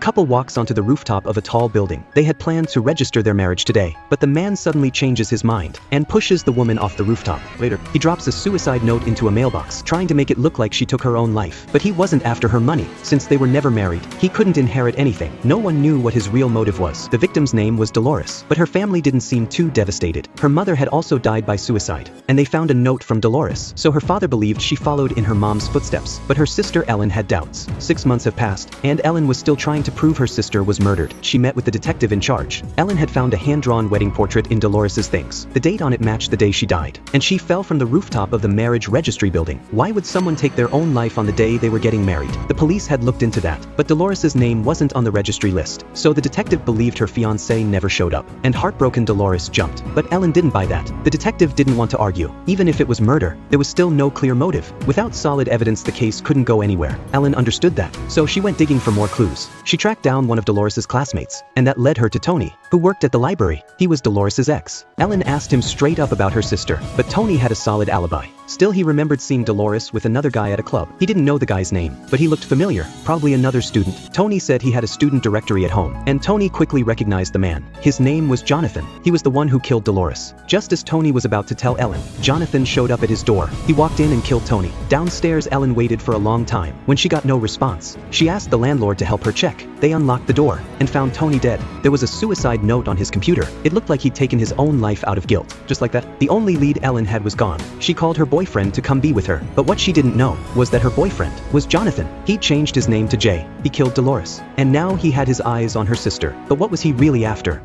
couple walks onto the rooftop of a tall building. They had planned to register their marriage today, but the man suddenly changes his mind and pushes the woman off the rooftop. Later, he drops a suicide note into a mailbox, trying to make it look like she took her own life. But he wasn't after her money. Since they were never married, he couldn't inherit anything. No one knew what his real motive was. The victim's name was Dolores, but her family didn't seem too devastated. Her mother had also died by suicide, and they found a note from Dolores, so her father believed she followed in her mom's footsteps. But her sister Ellen had doubts. 6 months have passed, and Ellen was still trying to prove her sister was murdered. She met with the detective in charge. Ellen had found a hand-drawn wedding portrait in Dolores's things. The date on it matched the day she died, and she fell from the rooftop of the marriage registry building. Why would someone take their own life on the day they were getting married? The police had looked into that, but Dolores's name wasn't on the registry list, so the detective believed her fiancé never showed up, and heartbroken Dolores jumped. But Ellen didn't buy that. The detective didn't want to argue. Even if it was murder, there was still no clear motive. Without solid evidence, the case couldn't go anywhere. Ellen understood that, so she went digging for more clues. She tracked down one of Dolores's classmates, and that led her to Tony, who worked at the library. He was Dolores's ex. Ellen asked him straight up about her sister, but Tony had a solid alibi. Still, he remembered seeing Dolores with another guy at a club. He didn't know the guy's name, but he looked familiar, probably another student. Tony said he had a student directory at home, and Tony quickly recognized the man. His name was Jonathan. He was the one who killed Dolores. Just as Tony was about to tell Ellen, Jonathan showed up at his door. He walked in and killed Tony. Downstairs, Ellen waited for a long time. When she got no response, she asked the landlord to help her check. They unlocked the door and found Tony dead. There was a suicide note on his computer. It looked like he'd taken his own life out of guilt. Just like that, the only lead Ellen had was gone. She called her boyfriend to come be with her, but what she didn't know was that her boyfriend was Jonathan. He changed his name to Jay. He killed Dolores, and now he had his eyes on her sister. But what was he really after?